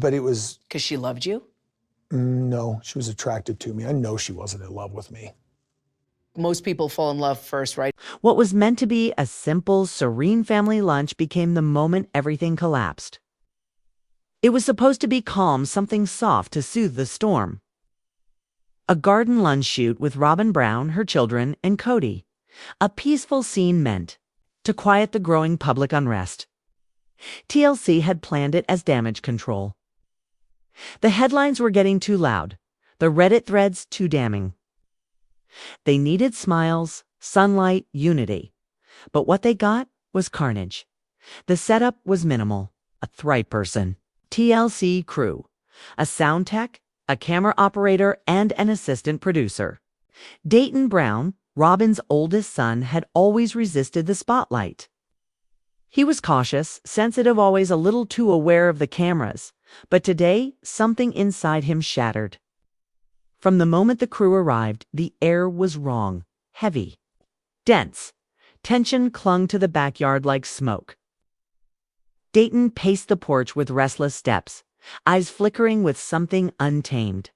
but it was... Because she loved you? No, she was attracted to me. I know she wasn't in love with me. Most people fall in love first, right? What was meant to be a simple, serene family lunch became the moment everything collapsed. It was supposed to be calm, something soft to soothe the storm. A garden lunch shoot with Robyn Brown, her children, and Kody. A peaceful scene meant to quiet the growing public unrest. TLC had planned it as damage control. The headlines were getting too loud, the Reddit threads too damning. They needed smiles, sunlight, unity. But what they got was carnage. The setup was minimal. A three-person TLC crew, a sound tech, a camera operator, and an assistant producer. Dayton Brown, Robyn's oldest son, had always resisted the spotlight. He was cautious, sensitive, always a little too aware of the cameras. But today, something inside him shattered. From the moment the crew arrived, the air was wrong, heavy, dense. Tension clung to the backyard like smoke. Dayton paced the porch with restless steps, eyes flickering with something untamed.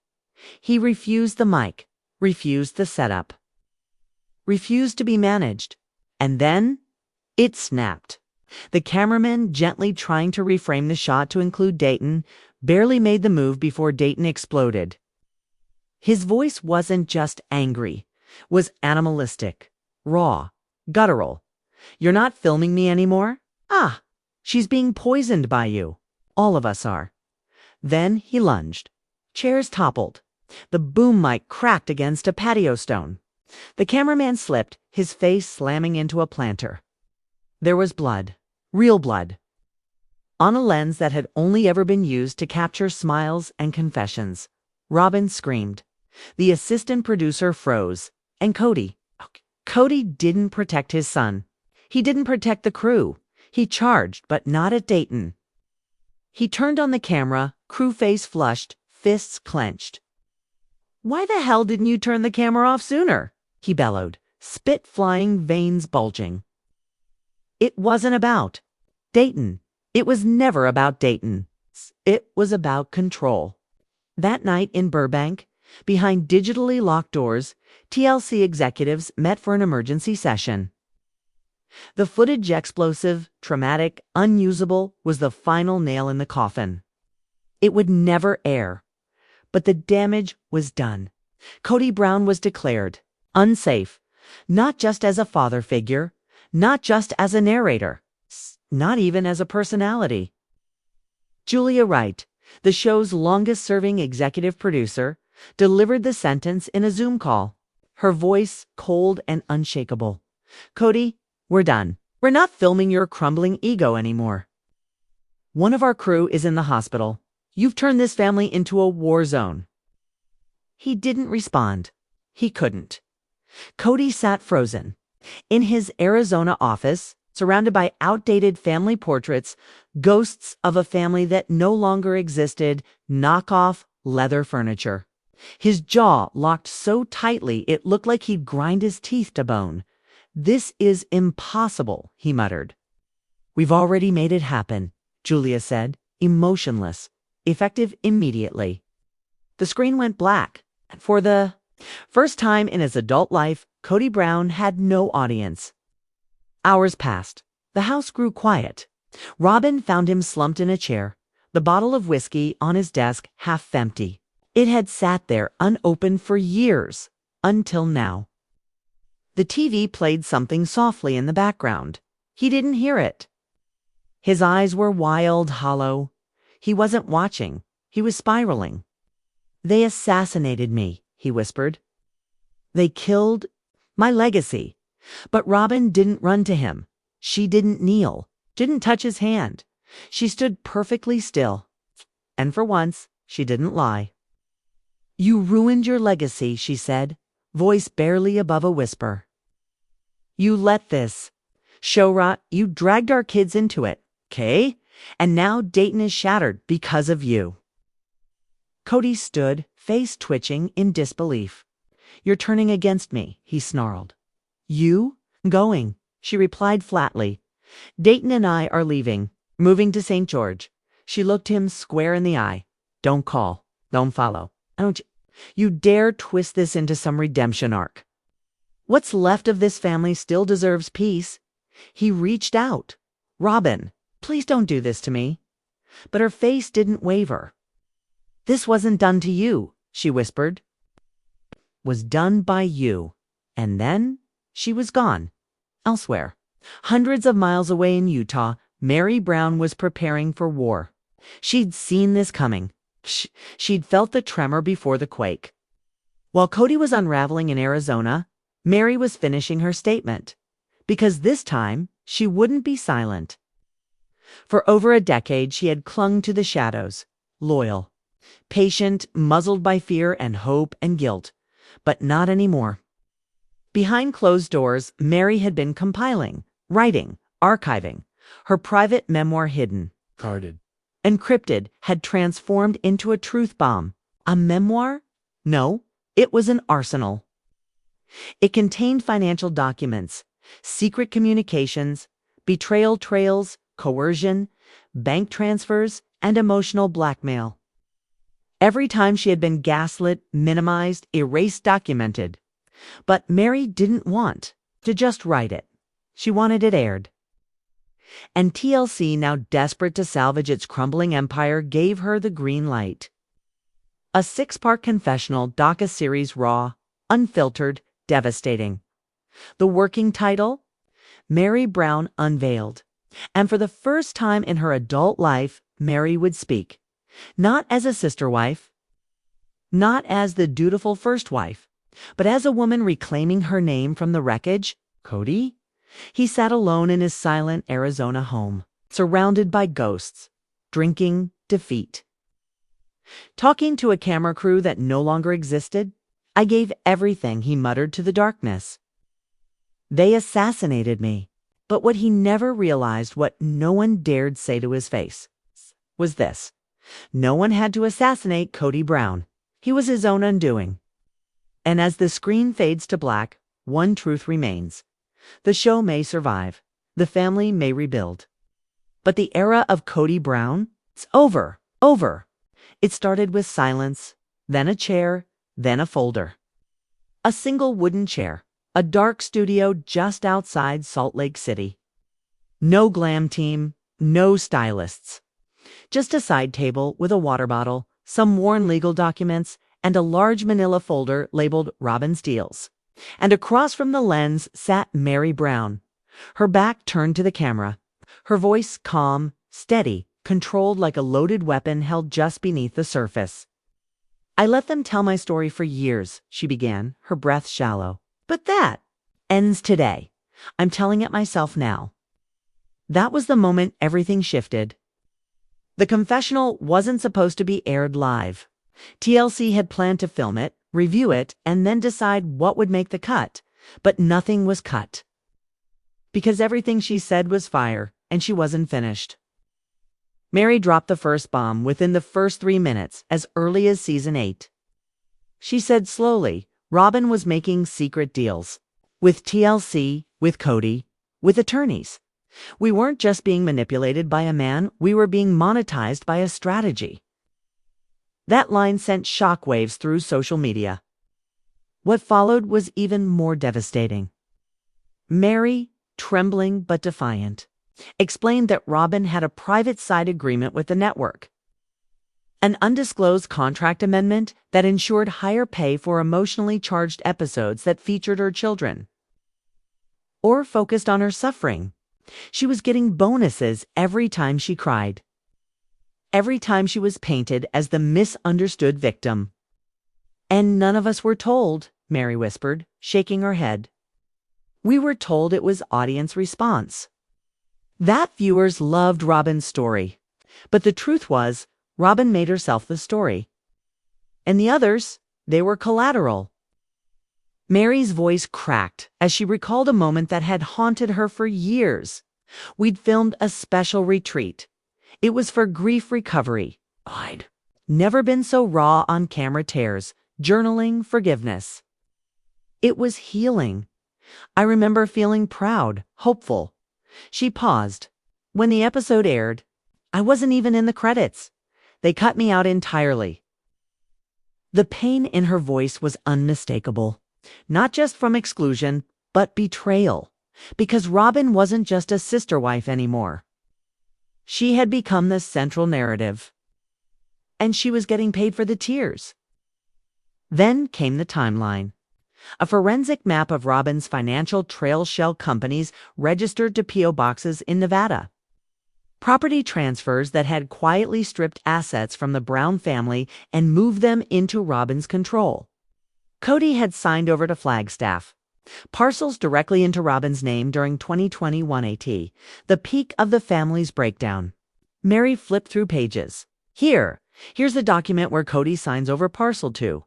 He refused the mic, refused the setup, refused to be managed. And then, it snapped. The cameraman, gently trying to reframe the shot to include Dayton, barely made the move before Dayton exploded. His voice wasn't just angry, was animalistic, raw, guttural. "You're not filming me anymore? Ah, she's being poisoned by you. All of us are." Then he lunged. Chairs toppled. The boom mic cracked against a patio stone. The cameraman slipped, his face slamming into a planter. There was blood, real blood, on a lens that had only ever been used to capture smiles and confessions. Robyn screamed. The assistant producer froze. And Kody. Kody didn't protect his son. He didn't protect the crew. He charged, but not at Dayton. He turned on the camera, crew face flushed, fists clenched. "Why the hell didn't you turn the camera off sooner?" he bellowed, spit flying, veins bulging. It wasn't about Dayton. It was never about Dayton. It was about control. That night in Burbank, behind digitally locked doors, TLC executives met for an emergency session. The footage, explosive, traumatic, unusable, was the final nail in the coffin. It would never air. But the damage was done. Kody Brown was declared unsafe, not just as a father figure, not just as a narrator, not even as a personality. Julia Wright, the show's longest-serving executive producer, delivered the sentence in a Zoom call, her voice cold and unshakable. "Kody, we're done. We're not filming your crumbling ego anymore. One of our crew is in the hospital. You've turned this family into a war zone." He didn't respond. He couldn't. Kody sat frozen. In his Arizona office, surrounded by outdated family portraits, ghosts of a family that no longer existed, knockoff leather furniture. His jaw locked so tightly it looked like he'd grind his teeth to bone. "This is impossible," he muttered. "We've already made it happen," Julia said, emotionless, effective immediately. The screen went black, and for the first time in his adult life, Kody Brown had no audience. Hours passed. The house grew quiet. Robyn found him slumped in a chair, the bottle of whiskey on his desk half empty. It had sat there unopened for years, until now. The TV played something softly in the background. He didn't hear it. His eyes were wild, hollow. He wasn't watching. He was spiraling. "They assassinated me," he whispered. "They killed my legacy." But Robyn didn't run to him. She didn't kneel, didn't touch his hand. She stood perfectly still. And for once, she didn't lie. "You ruined your legacy," she said, voice barely above a whisper. "You let this show rot. You dragged our kids into it, okay? And now Dayton is shattered because of you." Kody stood, face twitching in disbelief. "You're turning against me," he snarled. "You? Going," she replied flatly. "Dayton and I are leaving, moving to St. George. She looked him square in the eye. Don't call. Don't follow. Don't you dare twist this into some redemption arc. What's left of this family still deserves peace. He reached out. Robyn, please don't do this to me. But her face didn't waver. This wasn't done to you, she whispered. Was done by you. And then she was gone. Elsewhere. Hundreds of miles away in Utah, Meri Brown was preparing for war. She'd seen this coming. She'd felt the tremor before the quake. While Kody was unraveling in Arizona, Meri was finishing her statement. Because this time, she wouldn't be silent. For over a decade, she had clung to the shadows, loyal, patient, muzzled by fear and hope and guilt, but not anymore. Behind closed doors, Meri had been compiling, writing, archiving, her private memoir hidden. Guarded. Encrypted, had transformed into a truth bomb. A memoir? No, it was an arsenal. It contained financial documents, secret communications, betrayal trails, coercion, bank transfers, and emotional blackmail. Every time she had been gaslit, minimized, erased, documented. But Meri didn't want to just write it. She wanted it aired. And TLC, now desperate to salvage its crumbling empire, gave her the green light. A 6-part confessional docu-series, raw, unfiltered, devastating. The working title? Meri Brown Unveiled. And for the first time in her adult life, Meri would speak. Not as a sister wife, not as the dutiful first wife, but as a woman reclaiming her name from the wreckage. Kody? He sat alone in his silent Arizona home, surrounded by ghosts, drinking defeat. Talking to a camera crew that no longer existed, I gave everything, he muttered to the darkness. They assassinated me. But what he never realized, what no one dared say to his face, was this. No one had to assassinate Kody Brown. He was his own undoing. And as the screen fades to black, one truth remains. The show may survive. The family may rebuild. But the era of Kody Brown, it's over. Over. It started with silence, then a chair, then a folder. A single wooden chair. A dark studio just outside Salt Lake City. No glam team, no stylists. Just a side table with a water bottle, some worn legal documents, and a large manila folder labeled Robyn's Deals. And across from the lens sat Meri Brown, her back turned to the camera, her voice calm, steady, controlled like a loaded weapon held just beneath the surface. I let them tell my story for years, she began, her breath shallow. But that ends today. I'm telling it myself now. That was the moment everything shifted. The confessional wasn't supposed to be aired live. TLC had planned to film it, review it, and then decide what would make the cut. But nothing was cut. Because everything she said was fire, and she wasn't finished. Meri dropped the first bomb within the first 3 minutes, as early as season 8. She said slowly, Robyn was making secret deals. With TLC, with Kody, with attorneys. We weren't just being manipulated by a man, we were being monetized by a strategy. That line sent shockwaves through social media. What followed was even more devastating. Meri, trembling but defiant, explained that Robyn had a private side agreement with the network. An undisclosed contract amendment that ensured higher pay for emotionally charged episodes that featured her children. Or focused on her suffering. She was getting bonuses every time she cried. Every time she was painted as the misunderstood victim. And none of us were told, Meri whispered, shaking her head. We were told it was audience response. That viewers loved Robyn's story. But the truth was, Robyn made herself the story. And the others, they were collateral. Meri's voice cracked as she recalled a moment that had haunted her for years. We'd filmed a special retreat. It was for grief recovery. I'd never been so raw on camera tears, journaling forgiveness. It was healing. I remember feeling proud, hopeful. She paused. When the episode aired, I wasn't even in the credits. They cut me out entirely." The pain in her voice was unmistakable, not just from exclusion, but betrayal, because Robyn wasn't just a sister wife anymore. She had become the central narrative, and she was getting paid for the tears. Then came the timeline. A forensic map of Robyn's financial trail shell companies registered to P.O. boxes in Nevada. Property transfers that had quietly stripped assets from the Brown family and moved them into Robyn's control. Kody had signed over to Flagstaff. Parcels directly into Robyn's name during 2021 AT, the peak of the family's breakdown. Meri flipped through pages. Here's the document where Kody signs over parcel 2.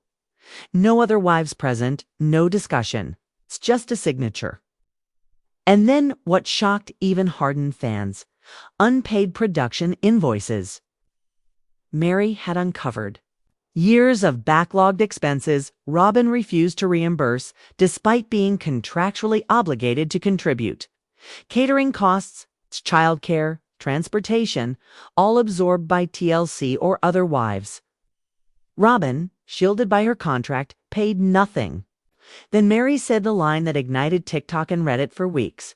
No other wives present, no discussion. It's just a signature. And then what shocked even hardened fans: unpaid production invoices. Meri had uncovered years of backlogged expenses Robyn refused to reimburse despite being contractually obligated to contribute. Catering costs, childcare, transportation, all absorbed by TLC or other wives. Robyn, shielded by her contract, paid nothing. Then Meri said the line that ignited TikTok and Reddit for weeks.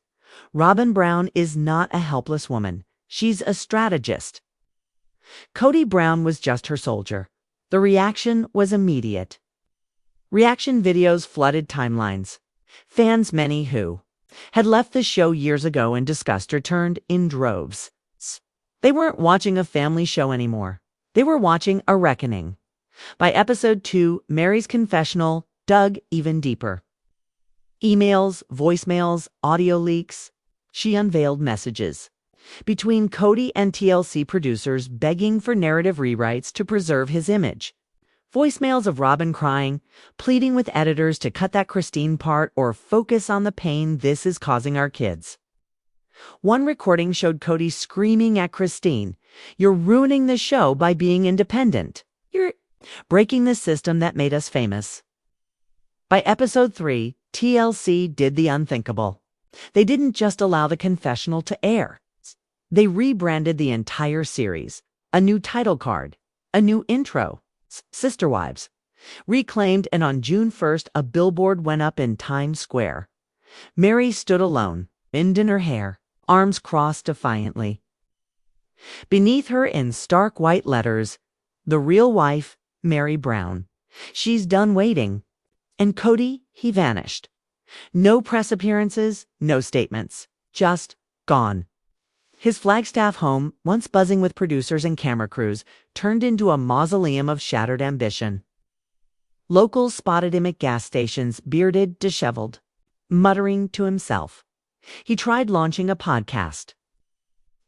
Robyn Brown is not a helpless woman. She's a strategist. Kody Brown was just her soldier. The reaction was immediate. Reaction videos flooded timelines. Fans, many who had left the show years ago in disgust, returned in droves. They weren't watching a family show anymore. They were watching a reckoning. By episode 2, Meri's confessional dug even deeper. Emails, voicemails, audio leaks. She unveiled messages between Kody and TLC producers begging for narrative rewrites to preserve his image. Voicemails of Robyn crying, pleading with editors to cut that Christine part or focus on the pain this is causing our kids. One recording showed Kody screaming at Christine, "You're ruining the show by being independent. You're breaking the system that made us famous." By episode 3, TLC did the unthinkable. They didn't just allow the confessional to air. They rebranded the entire series. A new title card, a new intro, Sister Wives, reclaimed, and on June 1st, a billboard went up in Times Square. Meri stood alone, wind in her hair, arms crossed defiantly. Beneath her in stark white letters, "The real wife, Meri Brown. She's done waiting." And Kody, he vanished. No press appearances, no statements, just gone. His Flagstaff home, once buzzing with producers and camera crews, turned into a mausoleum of shattered ambition. Locals spotted him at gas stations, bearded, disheveled, muttering to himself. He tried launching a podcast.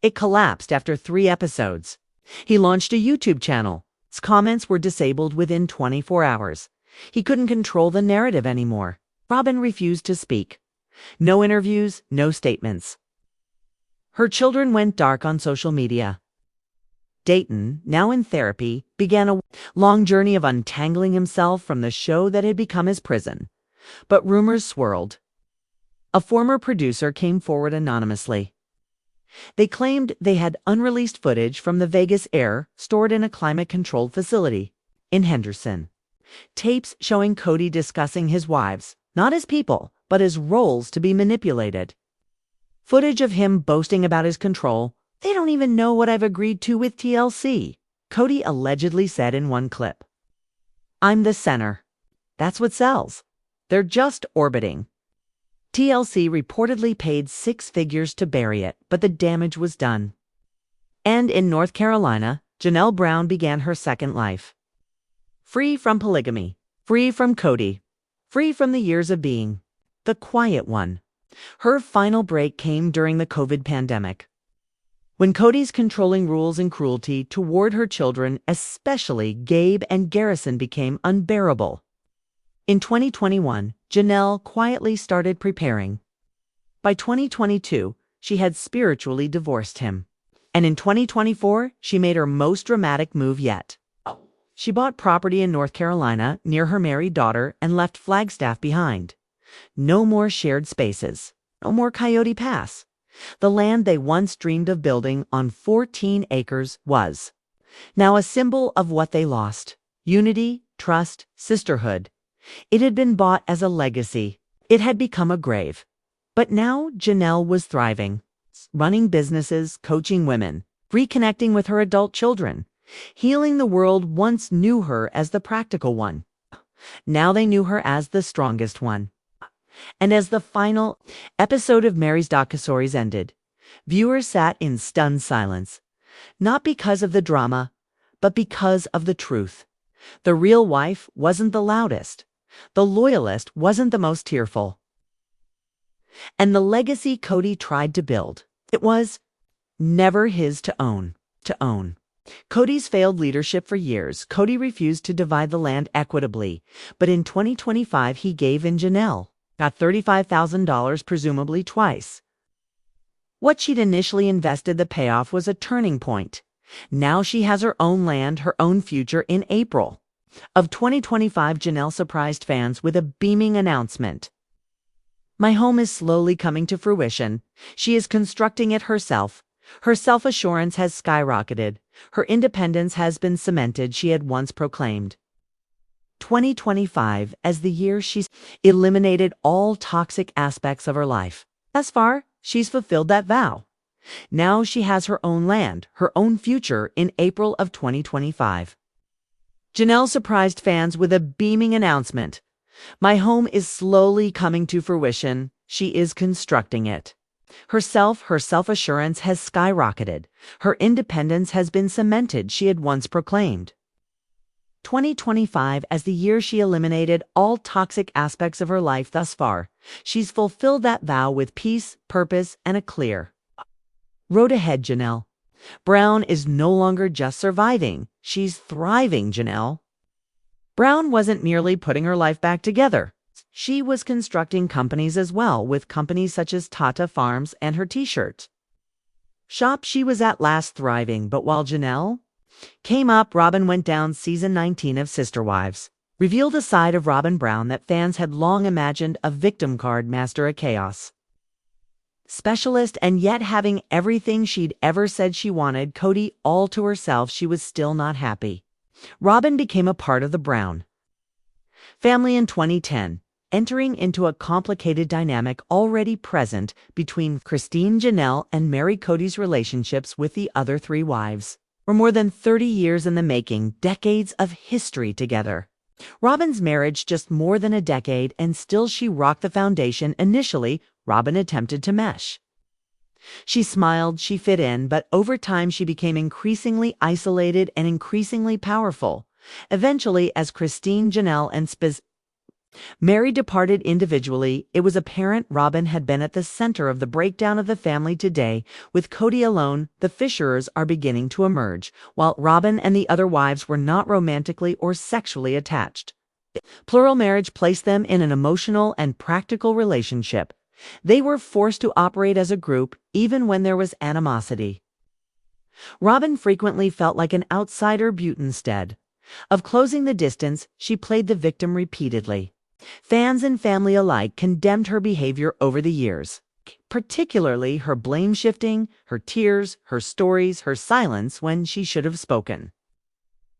It collapsed after 3 episodes. He launched a YouTube channel. His comments were disabled within 24 hours. He couldn't control the narrative anymore. Robyn refused to speak. No interviews, no statements. Her children went dark on social media. Dayton, now in therapy, began a long journey of untangling himself from the show that had become his prison. But rumors swirled. A former producer came forward anonymously. They claimed they had unreleased footage from the Vegas air stored in a climate-controlled facility in Henderson. Tapes showing Kody discussing his wives, not as people, but as roles to be manipulated. Footage of him boasting about his control. "They don't even know what I've agreed to with TLC," Kody allegedly said in one clip. "I'm the center. That's what sells. They're just orbiting." TLC reportedly paid 6 figures to bury it, but the damage was done. And in North Carolina, Janelle Brown began her second life. Free from polygamy, free from Kody, free from the years of being the quiet one. Her final break came during the COVID pandemic, when Kody's controlling rules and cruelty toward her children, especially Gabe and Garrison, became unbearable. In 2021, Janelle quietly started preparing. By 2022, she had spiritually divorced him. And in 2024, she made her most dramatic move yet. She bought property in North Carolina near her married daughter and left Flagstaff behind. No more shared spaces. No more Coyote Pass. The land they once dreamed of building on 14 acres was now a symbol of what they lost: unity, trust, sisterhood. It had been bought as a legacy. It had become a grave. But now Janelle was thriving, running businesses, coaching women, reconnecting with her adult children. Healing the world once knew her as the practical one. Now they knew her as the strongest one. And as the final episode of Meri's docuseries ended, viewers sat in stunned silence, not because of the drama, but because of the truth. The real wife wasn't the loudest. The loyalist wasn't the most tearful. And the legacy Kody tried to build, it was never his to own. Kody's failed leadership for years. Kody refused to divide the land equitably, but in 2025 he gave in. Janelle got $35,000, presumably twice what she'd initially invested. The payoff was a turning point. Now she has her own land, her own future. In April of 2025, Janelle surprised fans with a beaming announcement. "My home is slowly coming to fruition. She is constructing it herself. Her self-assurance has skyrocketed. Her independence has been cemented," she had once proclaimed. 2025 as the year she's eliminated all toxic aspects of her life. Thus far, she's fulfilled that vow. Now she has her own land, her own future. In April of 2025, Janelle surprised fans with a beaming announcement. "My home is slowly coming to fruition. She is constructing it. Her self-assurance has skyrocketed. Her independence has been cemented," she had once proclaimed. 2025 as the year she eliminated all toxic aspects of her life. Thus far, she's fulfilled that vow with peace, purpose, and a clear road ahead. Janelle Brown is no longer just surviving. She's thriving. Janelle Brown wasn't merely putting her life back together. She was constructing companies as well, with companies such as Tata Farms and her t-shirt shop. She was at last thriving. But while Janelle came up, Robyn went down. Season 19 of Sister Wives revealed a side of Robyn Brown that fans had long imagined: a victim card master, a chaos specialist, and yet having everything she'd ever said she wanted, Kody, all to herself. She was still not happy. Robyn became a part of the Brown family in 2010, entering into a complicated dynamic already present between Christine, Janelle, and Meri. Kody's relationships with the other three wives were more than 30 years in the making, decades of history together. Robyn's marriage just more than a decade, and still she rocked the foundation. Initially, Robyn attempted to mesh. She smiled, she fit in, but over time she became increasingly isolated and increasingly powerful. Eventually, as Christine, Janelle, and Meri departed individually, it was apparent Robyn had been at the center of the breakdown of the family. Today, with Kody alone, the fissures are beginning to emerge. While Robyn and the other wives were not romantically or sexually attached, plural marriage placed them in an emotional and practical relationship. They were forced to operate as a group, even when there was animosity. Robyn frequently felt like an outsider, but instead of closing the distance, she played the victim repeatedly. Fans and family alike condemned her behavior over the years, particularly her blame-shifting, her tears, her stories, her silence when she should have spoken.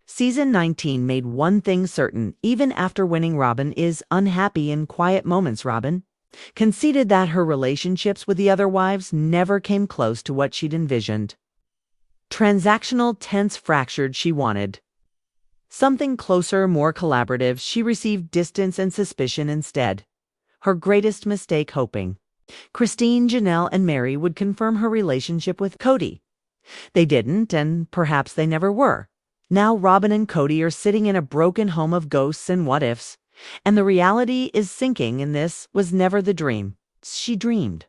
Season 19 made one thing certain: even after winning, Robyn is unhappy in quiet moments. Robyn conceded that her relationships with the other wives never came close to what she'd envisioned. Transactional, tense, fractured. She wanted something closer, more collaborative. She received distance and suspicion instead. Her greatest mistake: hoping Christine, Janelle, and Meri would confirm her relationship with Kody. They didn't, and perhaps they never were. Now Robyn and Kody are sitting in a broken home of ghosts and what-ifs, and the reality is sinking. And this was never the dream she dreamed.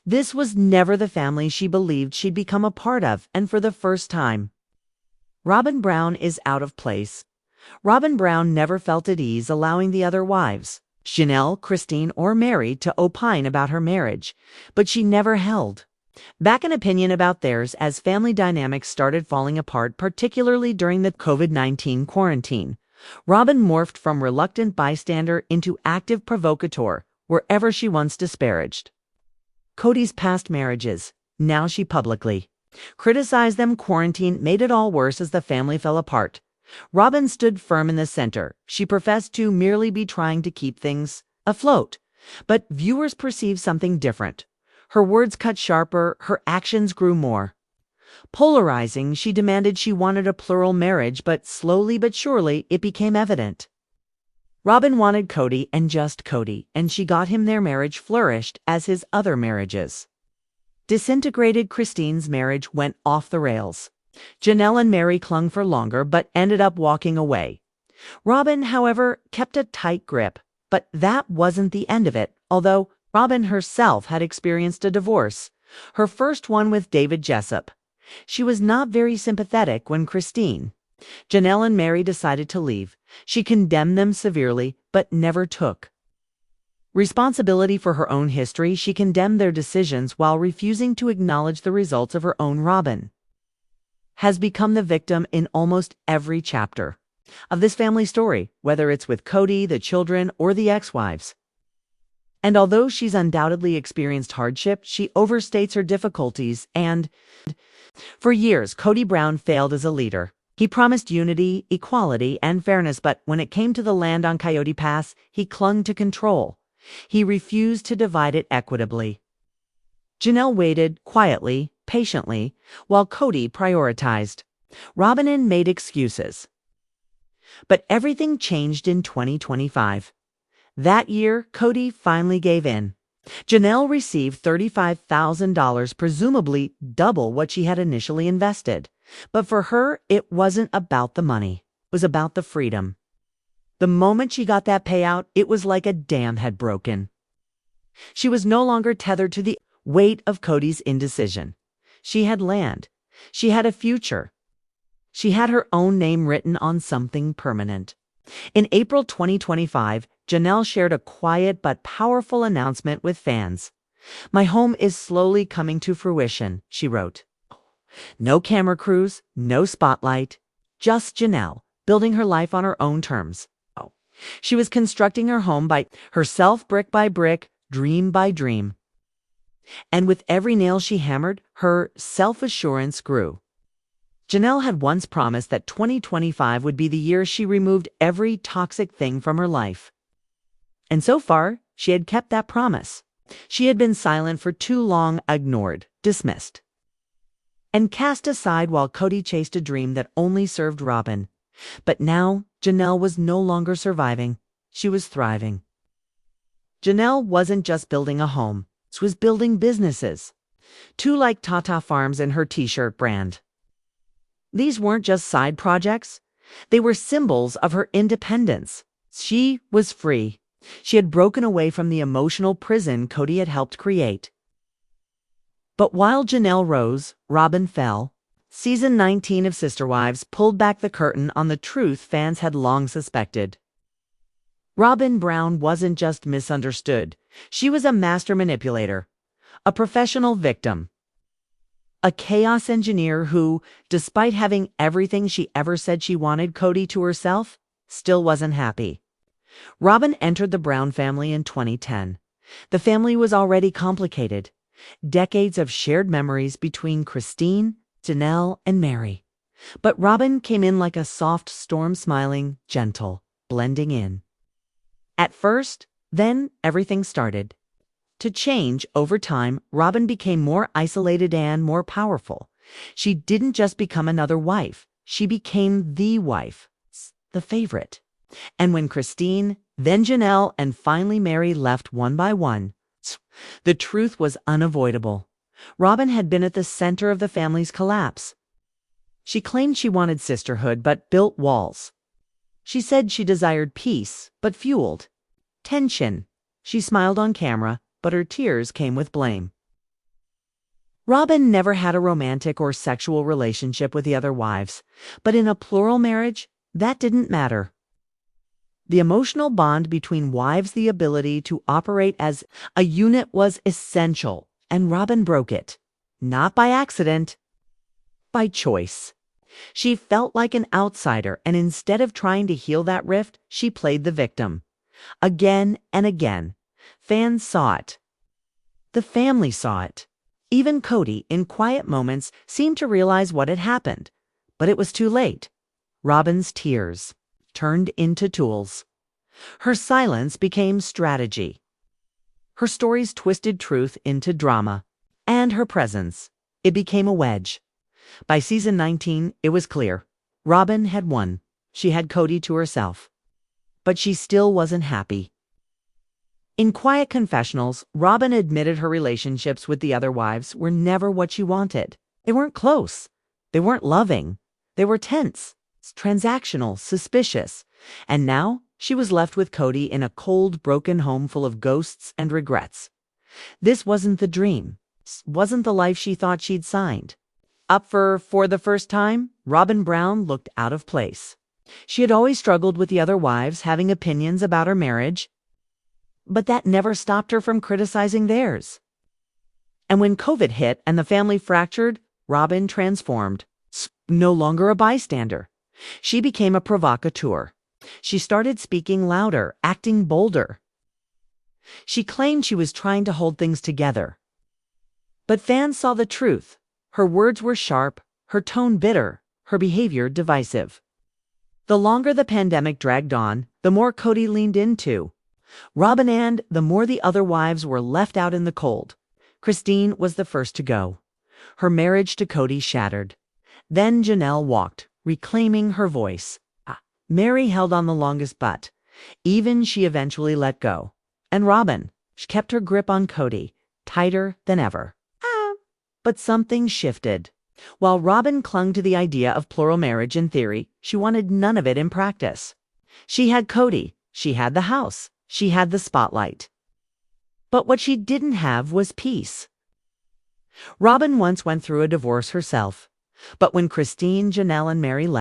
This was never the family she believed she'd become a part of, and for the first time, Robyn Brown is out of place. Robyn Brown never felt at ease allowing the other wives, Janelle, Christine, or Meri, to opine about her marriage, but she never held back an opinion about theirs as family dynamics started falling apart, particularly during the COVID-19 quarantine. Robyn morphed from reluctant bystander into active provocateur wherever she once disparaged. Kody's past marriages. Now she publicly criticized them. Quarantine made it all worse as the family fell apart. Robyn stood firm in the center. She professed to merely be trying to keep things afloat. But viewers perceived something different. Her words cut sharper, her actions grew more polarizing. She demanded she wanted a plural marriage, but slowly but surely it became evident. Robyn wanted Kody and just Kody, and she got him. Their marriage flourished as his other marriages disintegrated. Christine's marriage went off the rails. Janelle and Meri clung for longer but ended up walking away. Robyn, however, kept a tight grip. But that wasn't the end of it, although Robyn herself had experienced a divorce, her first one with David Jessup. She was not very sympathetic when Christine, Janelle and Meri decided to leave. She condemned them severely, but never took responsibility for her own history. She condemned their decisions while refusing to acknowledge the results of her own. Robyn has become the victim in almost every chapter of this family story, whether it's with Kody, the children, or the ex-wives. And although she's undoubtedly experienced hardship, she overstates her difficulties. And for years, Kody Brown failed as a leader. He promised unity, equality, and fairness, but when it came to the land on Coyote Pass, he clung to control. He refused to divide it equitably. Janelle waited quietly, patiently, while Kody prioritized. Robyn made excuses. But everything changed in 2025. That year, Kody finally gave in. Janelle received $35,000, presumably double what she had initially invested. But for her, it wasn't about the money. It was about the freedom. The moment she got that payout, it was like a dam had broken. She was no longer tethered to the weight of Kody's indecision. She had land. She had a future. She had her own name written on something permanent. In April 2025, Janelle shared a quiet but powerful announcement with fans. "My home is slowly coming to fruition," she wrote. No camera crews, no spotlight, just Janelle, building her life on her own terms. She was constructing her home by herself, brick by brick, dream by dream. And with every nail she hammered, her self-assurance grew. Janelle had once promised that 2025 would be the year she removed every toxic thing from her life. And so far, she had kept that promise. She had been silent for too long, ignored, dismissed, and cast aside while Kody chased a dream that only served Robyn. But now, Janelle was no longer surviving. She was thriving. Janelle wasn't just building a home. She was building businesses. Two like Tata Farms and her t-shirt brand. These weren't just side projects. They were symbols of her independence. She was free. She had broken away from the emotional prison Kody had helped create. But while Janelle rose, Robyn fell. Season 19 of Sister Wives pulled back the curtain on the truth fans had long suspected. Robyn Brown wasn't just misunderstood. She was a master manipulator, a professional victim, a chaos engineer who, despite having everything she ever said she wanted Kody to herself, still wasn't happy. Robyn entered the Brown family in 2010. The family was already complicated. Decades of shared memories between Christine, Janelle, and Meri. But Robyn came in like a soft storm, smiling, gentle, blending in. At first, then everything started to change. Over time, Robyn became more isolated and more powerful. She didn't just become another wife. She became the wife, the favorite. And when Christine, then Janelle, and finally Meri left one by one, the truth was unavoidable. Robyn had been at the center of the family's collapse. She claimed she wanted sisterhood, but built walls. She said she desired peace, but fueled tension. She smiled on camera, but her tears came with blame. Robyn never had a romantic or sexual relationship with the other wives, but in a plural marriage, that didn't matter. The emotional bond between wives, the ability to operate as a unit, was essential, and Robyn broke it. Not by accident, by choice. She felt like an outsider, and instead of trying to heal that rift, she played the victim. Again and again, fans saw it. The family saw it. Even Kody, in quiet moments, seemed to realize what had happened. But it was too late. Robyn's tears turned into tools. Her silence became strategy. Her stories twisted truth into drama. And her presence, it became a wedge. By season 19, it was clear. Robyn had won. She had Kody to herself. But she still wasn't happy. In quiet confessionals, Robyn admitted her relationships with the other wives were never what she wanted. They weren't close. They weren't loving. They were tense, transactional, suspicious. And now she was left with Kody in a cold, broken home full of ghosts and regrets. This wasn't the dream. This wasn't the life she thought she'd signed. Up for the first time, Robyn Brown looked out of place. She had always struggled with the other wives having opinions about her marriage, but that never stopped her from criticizing theirs. And when COVID hit and the family fractured, Robyn transformed. No longer a bystander. She became a provocateur. She started speaking louder, acting bolder. She claimed she was trying to hold things together. But fans saw the truth. Her words were sharp, her tone bitter, her behavior divisive. The longer the pandemic dragged on, the more Kody leaned into Robyn, and the more the other wives were left out in the cold. Christine was the first to go. Her marriage to Kody shattered. Then Janelle walked, reclaiming her voice. Meri held on the longest, but even she eventually let go. And Robyn, she kept her grip on Kody, tighter than ever. But something shifted. While Robyn clung to the idea of plural marriage in theory, she wanted none of it in practice. She had Kody, she had the house, she had the spotlight. But what she didn't have was peace. Robyn once went through a divorce herself. But when Christine, Janelle, and Meri left,